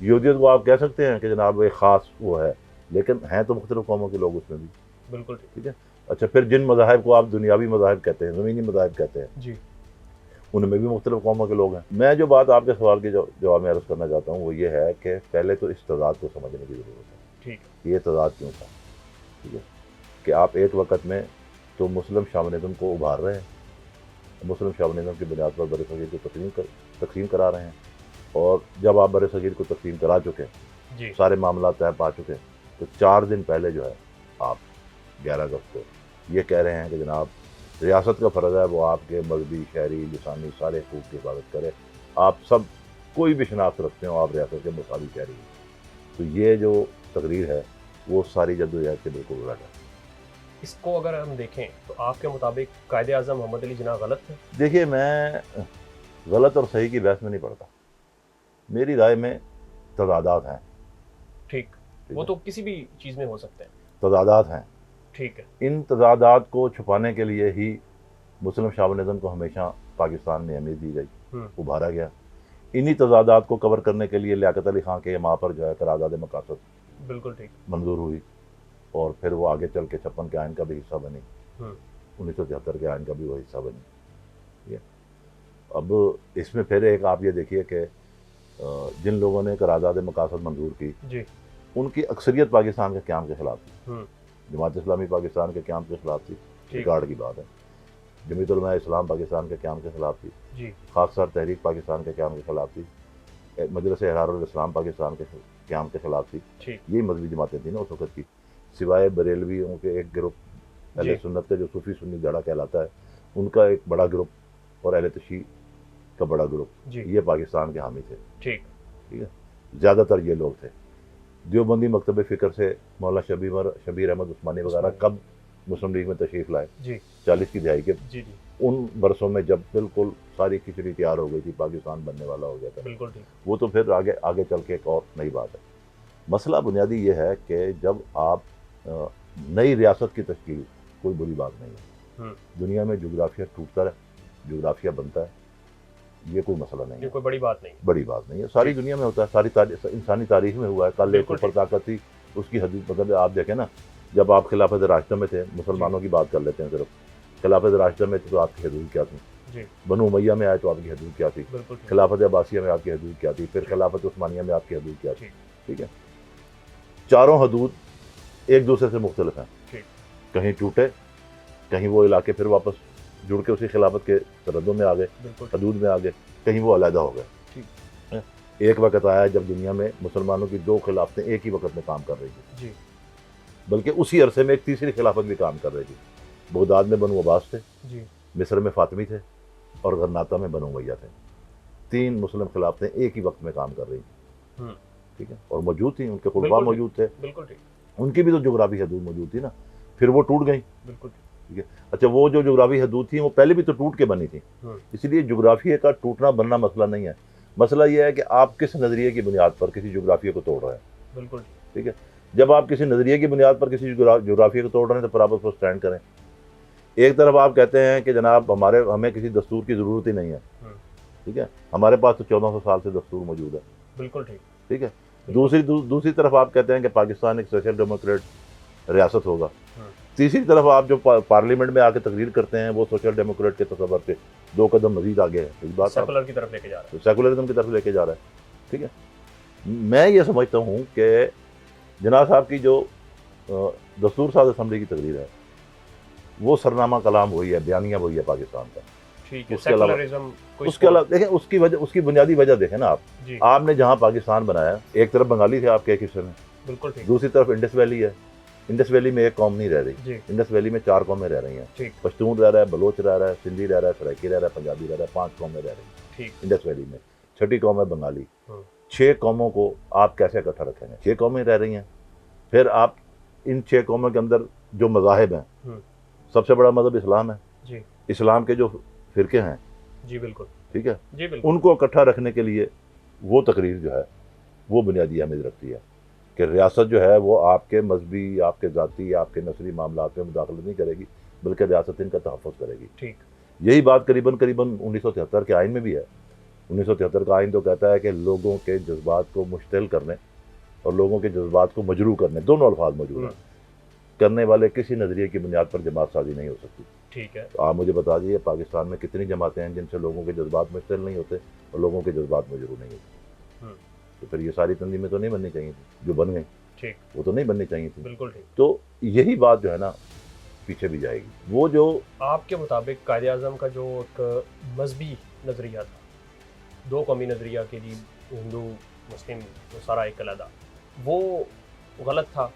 یہودیت کو آپ کہہ سکتے ہیں کہ جناب ایک خاص وہ ہے، لیکن ہیں تو مختلف قوموں کے لوگ اس میں بھی، بالکل ٹھیک ہے. اچھا پھر جن مذاہب کو آپ دنیاوی مذاہب کہتے ہیں، زمینی مذاہب کہتے ہیں، جی ان میں بھی مختلف قوموں کے لوگ ہیں. میں جو بات آپ کے سوال کے جواب میں عرض کرنا چاہتا ہوں وہ یہ ہے کہ پہلے تو اس تضاد کو سمجھنے کی ضرورت ہے. ٹھیک یہ تضاد کیوں تھا؟ ٹھیک ہے کہ آپ ایک وقت میں تو مسلم شامنزم کو ابھار رہے ہیں، مسلم شامنزم کی بنیاد پر برصغیر کو تقسیم کرا رہے ہیں، اور جب آپ برصغیر کو تقسیم کرا چکے، جی سارے معاملات طے پا چکے، تو 4 دن پہلے جو ہے آپ 11 اگست کو یہ کہہ رہے ہیں کہ جناب ریاست کا فرض ہے وہ آپ کے مذہبی، شہری، لسانی سارے حقوق کی حفاظت کرے، آپ سب کوئی بھی شناخت رکھتے ہوں آپ ریاست کے مساوی شہری ہیں. تو یہ جو تقریر ہے وہ ساری جدوجہد کے بالکل الٹ ہے. اس کو اگر ہم دیکھیں تو آپ کے مطابق قائد اعظم محمد علی جناح غلط تھے؟ دیکھیے میں غلط اور صحیح کی بحث میں نہیں پڑتا، میری رائے میں تضادات ہیں. ٹھیک، وہ تو کسی بھی چیز میں ہو سکتے ہیں. تضادات ہیں. ٹھیک ہے. ان تضادات کو چھپانے کے لیے ہی مسلم شامنزم کو ہمیشہ پاکستان میں اہمیت دی گئی، ابھارا گیا. انہی تضادات کو کور کرنے کے لیے لیاقت علی خان کے ماں پر جو ہے قرارداد مقاصد بالکل ٹھیک منظور ہوئی، اور پھر وہ آگے چل کے 56 کے آئین کا بھی حصہ بنی، 1973 کے آئین کا بھی وہ حصہ بنی. ٹھیک ہے. اب اس میں پھر ایک آپ یہ دیکھیے کہ جن لوگوں نے قرارداد مقاصد منظور کی جی ان کی اکثریت پاکستان کے قیام کے خلاف تھی. جماعت اسلامی پاکستان کے قیام کے خلاف تھی، ریکارڈ کی بات ہے. جمعیت علماء اسلام پاکستان کے قیام کے خلاف تھی، جی خاکسار تحریک پاکستان کے قیام کے خلاف تھی، مجلس احرار الاسلام پاکستان کے قیام کے خلاف تھی. یہی مذہبی جماعتیں تھیں نا اس وقت کی، سوائے بریلویوں کے ایک گروپ اہل سنت کا جو صوفی سنی دھڑا کہلاتا ہے ان کا ایک بڑا گروپ، اور اہل تشیع کا بڑا گروپ، یہ پاکستان کے حامی تھے. ٹھیک ہے. زیادہ تر یہ لوگ تھے. دیوبندی مکتب فکر سے مولانا شبیر احمد عثمانی وغیرہ کب مسلم لیگ میں تشریف لائے؟ 40 کی دہائی کے ان برسوں میں جب بالکل ساری کھچڑی تیار ہو گئی تھی، پاکستان بننے والا ہو گیا تھا. بالکل ٹھیک. وہ تو پھر آگے چل کے ایک اور نئی بات ہے. مسئلہ بنیادی یہ ہے کہ جب آپ نئی ریاست کی تشکیل کوئی بری بات نہیں ہے. دنیا میں جغرافیہ ٹوٹتا ہے، جغرافیہ بنتا ہے، یہ کوئی مسئلہ نہیں ہے، کوئی بڑی بات نہیں، بڑی بات نہیں ہے. ساری دنیا میں ہوتا ہے، ساری انسانی تاریخ میں ہوا ہے. کل ایک سپر طاقت تھی، اس کی حدود مطلب آپ دیکھیں نا، جب آپ خلافت راشدہ میں تھے، مسلمانوں کی بات کر لیتے ہیں صرف، خلافت راشدہ میں تھے تو آپ کی حدود کیا تھی؟ بنو امیہ میں آئے تو آپ کی حدود کیا تھی؟ خلافت عباسیہ میں آپ کی حدود کیا تھی؟ پھر خلافت عثمانیہ میں آپ کی حدود کیا تھی؟ ٹھیک ہے. چاروں حدود ایک دوسرے سے مختلف ہیں، کہیں ٹوٹے، کہیں وہ علاقے پھر واپس جڑ کے اسی خلافت کے سرحدوں میں آ گئے، حدود میں آ گئے، کہیں وہ علیحدہ ہو گئے. ایک وقت آیا جب دنیا میں مسلمانوں کی 2 خلافتیں ایک ہی وقت میں کام کر رہی تھی، بلکہ اسی عرصے میں ایک تیسری خلافت بھی کام کر رہی تھی. بغداد میں بنو عباس تھے، مصر میں فاطمی تھے، اور غرناطہ میں بنو امیہ تھے. 3 مسلم خلافتیں ایک ہی وقت میں کام کر رہی تھیں. ٹھیک ہے. اور موجود تھیں، ان کے خلفاء موجود تھے، ان کی بھی تو جغرافی حدود موجود تھی نا. پھر وہ ٹوٹ گئیں. ٹھیک ہے. اچھا وہ جو جغرافی حدود تھیں وہ پہلے بھی تو ٹوٹ کے بنی تھیں، اس لیے جغرافیے کا ٹوٹنا بننا مسئلہ نہیں ہے. مسئلہ یہ ہے کہ آپ کس نظریے کی بنیاد پر کسی جغرافیے کو توڑ رہے ہیں. بالکل ٹھیک ہے. جب آپ کسی نظریے کی بنیاد پر کسی جغرافیے کو توڑ رہے ہیں تو پھر آپ اس کو سٹینڈ کریں. ایک طرف آپ کہتے ہیں کہ جناب ہمیں کسی دستور کی ضرورت ہی نہیں ہے. ٹھیک ہے. ہمارے پاس تو 1400 سال سے دستور موجود ہے. بالکل ٹھیک. ٹھیک ہے. دوسری طرف آپ کہتے ہیں کہ پاکستان ایک سوشل ڈیموکریٹ ریاست ہوگا. تیسری طرف آپ جو پارلیمنٹ میں آ کے تقریر کرتے ہیں وہ سوشل ڈیموکریٹ کے تصور سے 2 قدم مزید آگے ہے. اس بات سیکولر کی طرف لے کے جا رہا ہے، سیکولرزم کی طرف لے کے جا رہا ہے. ٹھیک ہے. میں یہ سمجھتا ہوں کہ جناح صاحب کی جو دستور ساز اسمبلی کی تقریر ہے وہ سرنامہ کلام وہی ہے، بیانیہ وہی ہے پاکستان کا. اس کے علاوہ دیکھیں اس کی بنیادی وجہ دیکھیں نا آپ نے جہاں پاکستان بنایا، ایک طرف بنگالی تھے آپ کے ایک حصے میں، بالکل دوسری طرف انڈس ویلی ہے. انڈس ویلی میں ایک قوم نہیں رہ رہی، انڈس ویلی میں 4 قومیں رہ رہی ہیں. پشتون رہ رہا ہے، بلوچ رہ رہا ہے، سندھی رہ رہا ہے، سرائکی رہ رہا ہے، پنجابی رہ رہا ہے. 5 قومیں رہ رہی ہیں انڈس ویلی میں. 6ٹھی قوم ہے بنگالی. 6 قوموں کو آپ کیسے اکٹھا رکھیں گے؟ 6 قومیں رہ رہی ہیں. پھر آپ ان 6 قوموں کے اندر جو مذاہب ہیں، سب سے بڑا مذہب اسلام ہے. اسلام کے جو فرقے ہیں، جی بالکل ٹھیک ہے، ان کو اکٹھا رکھنے کے لیے وہ تقریر جو ہے وہ بنیادی اہمیت رکھتی ہے کہ ریاست جو ہے وہ آپ کے مذہبی، آپ کے ذاتی، آپ کے نسلی معاملات میں مداخلت نہیں کرے گی، بلکہ ریاست ان کا تحفظ کرے گی. ٹھیک. یہی بات قریباً 1973 کے آئین میں بھی ہے 1973 کا آئین تو کہتا ہے کہ لوگوں کے جذبات کو مشتعل کرنے اور لوگوں کے جذبات کو مجروح کرنے، دونوں الفاظ موجود ہیں، کرنے والے کسی نظریے کی بنیاد پر جماعت سازی نہیں ہو سکتی۔ ٹھیک ہے، تو آپ مجھے بتا دیجیے پاکستان میں کتنی جماعتیں ہیں جن سے لوگوں کے جذبات مشتعل نہیں ہوتے اور لوگوں کے جذبات مجروح نہیں ہوتے؟ تو پھر یہ ساری تنظیمیں تو نہیں بننی چاہیے تھیں جو بن گئیں، ٹھیک، وہ تو نہیں بننی چاہیے تھیں۔ بالکل ٹھیک۔ تو یہی بات جو ہے نا پیچھے بھی جائے گی۔ وہ جو آپ کے مطابق قائد اعظم کا جو ایک مذہبی نظریہ تھا، دو قومی نظریہ کے لیے ہندو مسلم وہ سارا ایک علیحدہ، وہ غلط تھا؟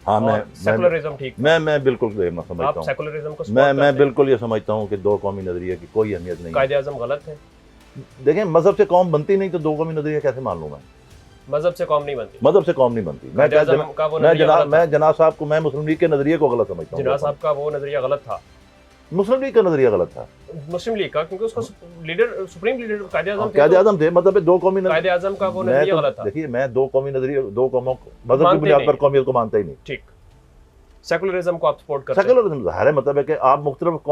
ہاں اور سیکولرزم ٹھیک؟ میں بالکل سمجھتا آپ ہوں، سیکولرزم کو میں بالکل یہ سمجھتا ہوں کہ دو قومی نظریے کی کوئی اہمیت نہیں ہے۔ قائد اعظم غلط ہے؟ دیکھیں مذہب سے قوم بنتی نہیں تو دو قومی نظریہ کیسے مان لوں میں؟ مذہب سے قوم نہیں بنتی؟ مذہب سے قوم نہیں بنتی۔ قائد اعظم کا وہ نظریہ غلط تھا؟ میں جناح صاحب کو، میں مسلم لیگ کے نظریے کو غلط سمجھتا ہوں۔ جناح صاحب کا وہ نظریہ غلط تھا؟ مسلم لیگ کا نظریہ غلط تھا، مسلم لیگ کا، کیونکہ اس کا leader supreme leader Quaid Azam تھے۔ قائد اعظم تھے، مطلب دو قومی قائد اعظم کا وہ نظریہ غلط تھا۔ دیکھیے میں دو قومی نظریے، دو قوموں مذہب کی بنیاد پر قومیت کو مانتا ہی نہیں۔ ٹھیک، سیکولرزم کو آپ سپورٹ کرتے ہیں؟ سیکولرزم ظاہر ہے مطلب ہے کہ آپ مختلف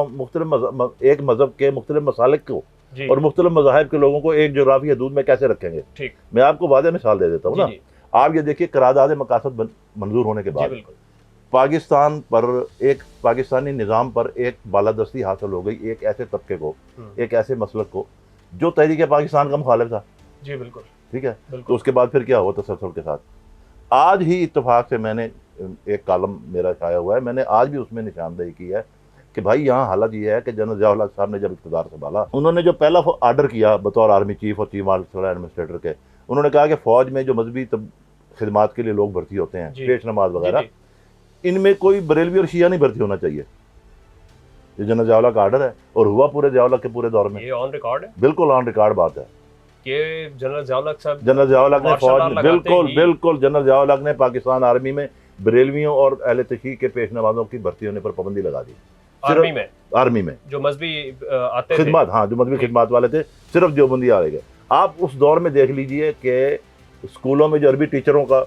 ایک مذہب کے مختلف مسالک کو اور مختلف مذاہب کے لوگوں کو ایک جغرافی حدود میں کیسے رکھیں گے؟ ٹھیک، میں آپ کو واضح مثال دے دیتا ہوں نا۔ آپ یہ دیکھیے قرارداد مقاصد منظور ہونے کے بعد پاکستان پر، ایک پاکستانی نظام پر ایک بالادستی حاصل ہو گئی ایک ایسے طبقے کو، ایک ایسے مسلک کو جو تحریک پاکستان کا مخالف تھا۔ جی بالکل، ٹھیک ہے، تو اس کے بعد پھر کیا ہوا تسلسل کے ساتھ؟ آج ہی اتفاق سے میں نے ایک کالم میرا شائع ہوا ہے، میں نے آج بھی اس میں نشاندہی کی ہے کہ بھائی یہاں حالت یہ ہے کہ جنرل ضیاء الحق صاحب نے جب اقتدار سنبھالا، انہوں نے جو پہلا آرڈر کیا بطور آرمی چیف اور چیف مارشل ایڈمنسٹریٹر کے، انہوں نے کہا کہ فوج میں جو مذہبی خدمات کے لیے لوگ بھرتی ہوتے ہیں، پیش نماز وغیرہ، ان میں کوئی بریلوی اور شیعہ نہیں بھرتی ہونا چاہیے۔ یہ جنرل ضیاء الحق کا آرڈر ہے اور ہوا پورے ضیاء الحق کے پورے دور میں، یہ آن ریکارڈ ہے، بالکل آن ریکارڈ بات ہے کہ جنرل ضیاء الحق صاحب، جنرل ضیاء الحق نے فوج بالکل جنرل ضیاء الحق نے پاکستان آرمی میں بریلویوں اور اہل تشیع کے پیش نمازوں کی بھرتی ہونے پر پابندی لگا دی۔ آرمی میں جو مذہبی آتے تھے، خدمات، ہاں جو مذہبی خدمات والے تھے، صرف دیوبندی آ گئے۔ آپ اس دور میں دیکھ لیجئے کہ اسکولوں میں جو عربی ٹیچروں کا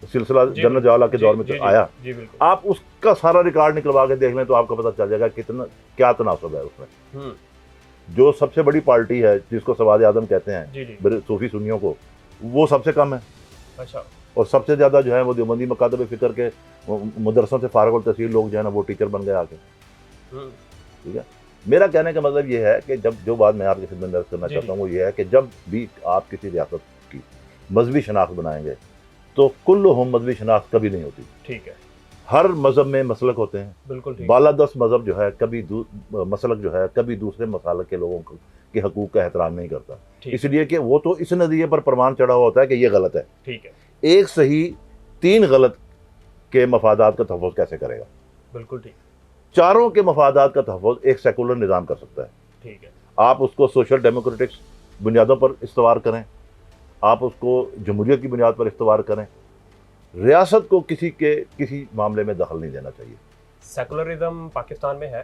سلسلہ جنرل ضیاء الحق کے دور میں آیا، آپ اس کا سارا ریکارڈ نکلوا کے دیکھ لیں تو آپ کو پتہ چل جائے گا کتنا کیا تناسب ہے اس میں۔ جو سب سے بڑی پارٹی ہے جس کو سواد اعظم کہتے ہیں صوفی سنیوں کو، وہ سب سے کم ہے، اور سب سے زیادہ جو ہے وہ دیوبندی مکاتب فکر کے مدرسوں سے فارغ التحصیل لوگ جو ہے نا وہ ٹیچر بن گئے آ کے۔ ٹھیک ہے، میرا کہنے کا مطلب یہ ہے کہ جو بات میں آپ کی خدمت میں عرض کرنا چاہتا ہوں وہ یہ ہے کہ جب بھی آپ کسی ریاست کی مذہبی شناخت بنائیں گے تو کلہم مذہبی شناخت کبھی نہیں ہوتی۔ ٹھیک ہے، ہر مذہب میں مسلک ہوتے ہیں، بالکل بالادست مذہب جو ہے کبھی مسلک جو ہے کبھی دوسرے مسالک کے لوگوں کے حقوق کا احترام نہیں کرتا، اس لیے کہ وہ تو اس نظریے پر پرمان چڑھا ہوا ہوتا ہے کہ یہ غلط ہے۔ ٹھیک ہے، ایک صحیح تین غلط کے مفادات کا تحفظ کیسے کرے گا؟ بالکل ٹھیک، چاروں کے مفادات کا تحفظ ایک سیکولر نظام کر سکتا ہے۔ ٹھیک ہے، آپ اس کو سوشل ڈیموکریٹکس بنیادوں پر استوار کریں، آپ اس کو جمہوریت کی بنیاد پر استوار کریں، ریاست کو کسی معاملے میں دخل نہیں دینا چاہیے۔ سیکولرزم پاکستان میں ہے،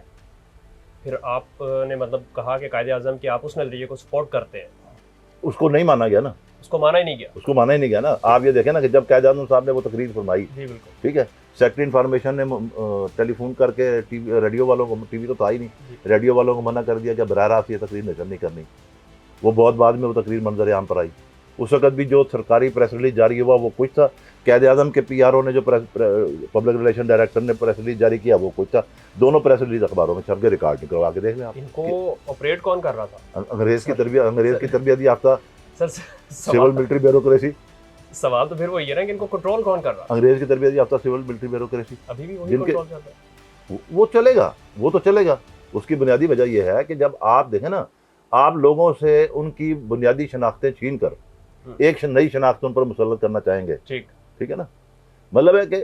پھر آپ نے مطلب کہا کہ قائد اعظم کہ آپ اس نظریے کو سپورٹ کرتے ہیں، اس کو نہیں مانا گیا نا، اس کو مانا ہی نہیں گیا، اس کو مانا ہی نہیں گیا نا۔ آپ یہ دیکھیں نا کہ جب قائد اعظم صاحب نے وہ تقریر فرمائی، جی بالکل، ٹھیک ہے، سیکٹری انفارمیشن نے ٹیلی فون کر کے ریڈیو والوں کو، ٹی وی تو تھا ہی نہیں، ریڈیو والوں کو منع کر دیا کہ براہ راست یہ تقریر نشر نہیں کرنی۔ وہ بہت بعد میں وہ تقریر منظر عام پر آئی۔ اس وقت بھی جو سرکاری پریس ریلیز جاری ہوا وہ کچھ تھا، قائد اعظم کے پی آر او نے جو پبلک ریلیشن ڈائریکٹر نے پریس ریلیز جاری کیا وہ کچھ تھا۔ دونوں پریس ریلیز اخباروں میں چھپ کے ریکارڈ نکلوا کے دیکھ لیں آپ۔ ان کو آپریٹ کون کر رہا تھا؟ انگریز کی تربیت یافتہ سول ملٹری بیوروکریسی۔ سوال تو پھر وہی ہے نا کہ ان کو کنٹرول کون کر رہا؟ انگریز کی تربیت یافتہ سول ملٹری بیوروکریسی، ابھی بھی وہی کنٹرول کر رہا ہے۔ وہ چلے گا، وہ تو چلے گا۔ اس کی بنیادی وجہ یہ ہے کہ جب آپ دیکھیں نا، آپ لوگوں سے ان کی بنیادی شناختیں چھین کر ایک نئی شناخت ان پر مسلط کرنا چاہیں گے، ٹھیک ہے نا۔ مطلب ہے کہ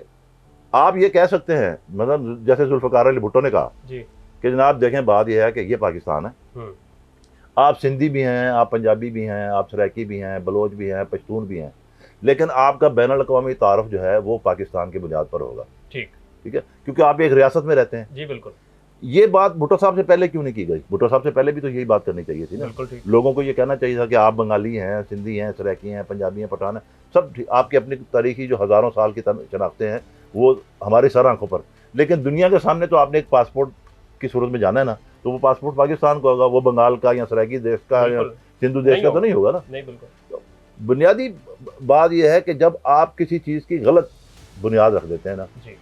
آپ یہ کہہ سکتے ہیں، مطلب جیسے ذوالفقار علی بھٹو نے کہا کہ جناب دیکھیں بات یہ ہے کہ یہ پاکستان ہے، آپ سندھی بھی ہیں، آپ پنجابی بھی ہیں، آپ سرائکی بھی ہیں، بلوچ بھی ہیں، پشتون بھی ہیں، لیکن آپ کا بین الاقوامی تعارف جو ہے وہ پاکستان کی بنیاد پر ہوگا، ٹھیک ہے، کیونکہ آپ ایک ریاست میں رہتے ہیں۔ جی بالکل۔ یہ بات بھٹو صاحب سے پہلے کیوں نہیں کی گئی؟ بھٹو صاحب سے پہلے بھی تو یہی بات کرنی چاہیے تھی نا۔ لوگوں کو یہ کہنا چاہیے تھا کہ آپ بنگالی ہیں، سندھی ہیں، سرائکی ہیں، پنجابی ہیں، پٹھان ہیں، سب آپ کی اپنی تاریخی جو ہزاروں سال کی شناختیں ہیں وہ ہماری سر آنکھوں پر، لیکن دنیا کے سامنے تو آپ نے ایک پاسپورٹ کی صورت میں جانا ہے نا، تو وہ پاسپورٹ پاکستان کا ہوگا، وہ بنگال کا یا سرائکی دیش کا یا سندھو دیش کا تو نہیں ہوگا نا. نہیں بالکل. بنیادی بات یہ ہے کہ جب آپ کسی چیز کی غلط بنیاد رکھ دیتے ہیں نا. جی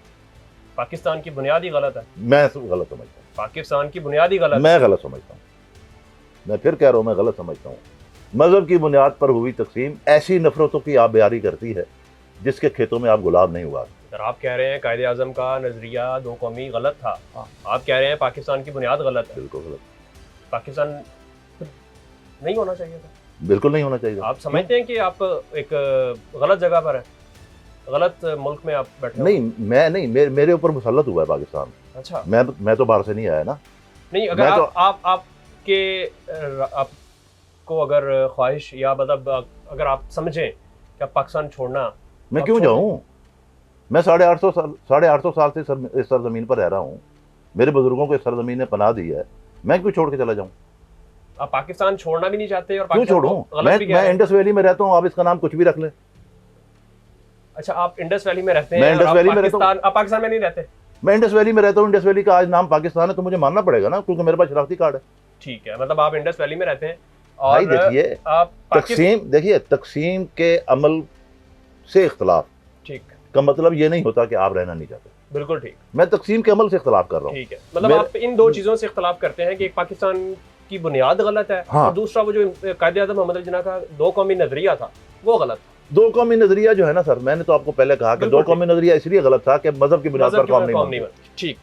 پاکستان کی بنیاد ہی غلط ہے. میں غلط سمجھتا ہوں. پاکستان کی بنیاد ہی غلط. میں غلط سمجھتا ہوں. میں پھر کہہ رہا ہوں میں غلط سمجھتا ہوں. مذہب کی بنیاد پر ہوئی تقسیم ایسی نفرتوں کی آپ بیاری کرتی ہے جس کے کھیتوں میں آپ گلاب نہیں اگا سکتے. اگر آپ کہہ رہے ہیں قائد اعظم کا نظریہ دو قومی غلط تھا, آپ کہہ رہے ہیں پاکستان کی بنیاد غلط ہے. بالکل غلط. پاکستان نہیں ہونا چاہیے تھا. بالکل نہیں ہونا چاہیے. آپ سمجھتے ہیں کہ آپ ایک غلط جگہ پر ہیں, غلط ملک میں آپ بیٹھے؟ نہیں میں نہیں, میرے اوپر مسلط ہوا ہے پاکستان. اچھا میں تو باہر سے نہیں آیا نا. نہیں اگر آپ کے آپ کو اگر خواہش یا مطلب اگر آپ سمجھیں کہ آپ پاکستان چھوڑنا, میں کیوں جاؤں؟ میں 850 سال سے اس سرزمین پر رہ رہا ہوں. میرے بزرگوں کو اس سرزمین نے پناہ دی ہے, میں کیوں چھوڑ کے چلا جاؤں؟ آپ پاکستان چھوڑنا بھی نہیں چاہتے اور کیوں چھوڑوں؟ میں انڈس ویلی میں رہتا ہوں, آپ اس کا نام کچھ بھی رکھ لیں. اچھا آپ انڈس ویلی میں رہتے ہیں, میں انڈس ویلی میں رہتا ہوں. آپ پاکستان میں نہیں رہتے؟ میں انڈس ویلی میں رہتا ہوں. انڈس ویلی کا آج نام پاکستان ہے تو مجھے ماننا پڑے گا نا, کیونکہ میرے پاس شناختی کارڈ ہے. ٹھیک ہے, مطلب آپ انڈس ویلی میں رہتے ہیں. اور دیکھیے تقسیم کے عمل سے اختلاف ٹھیک کا مطلب یہ نہیں ہوتا کہ آپ رہنا نہیں چاہتے. بالکل ٹھیک. میں تقسیم کے عمل سے اختلاف کر رہا ہوں. ٹھیک ہے, مطلب آپ ان دو چیزوں سے اختلاف کرتے ہیں کہ ایک پاکستان کی بنیاد غلط ہے, اور دوسرا وہ جو قائد اعظم محمد علی جناح کا دو قومی نظریہ تھا وہ غلط تھا. دو قومی نظریہ جو ہے نا سر, میں نے تو آپ کو پہلے کہا کہ دو قومی نظریہ اس لیے غلط تھا کہ مذہب کی بنیاد پر قوم نہیں بنتی. ٹھیک.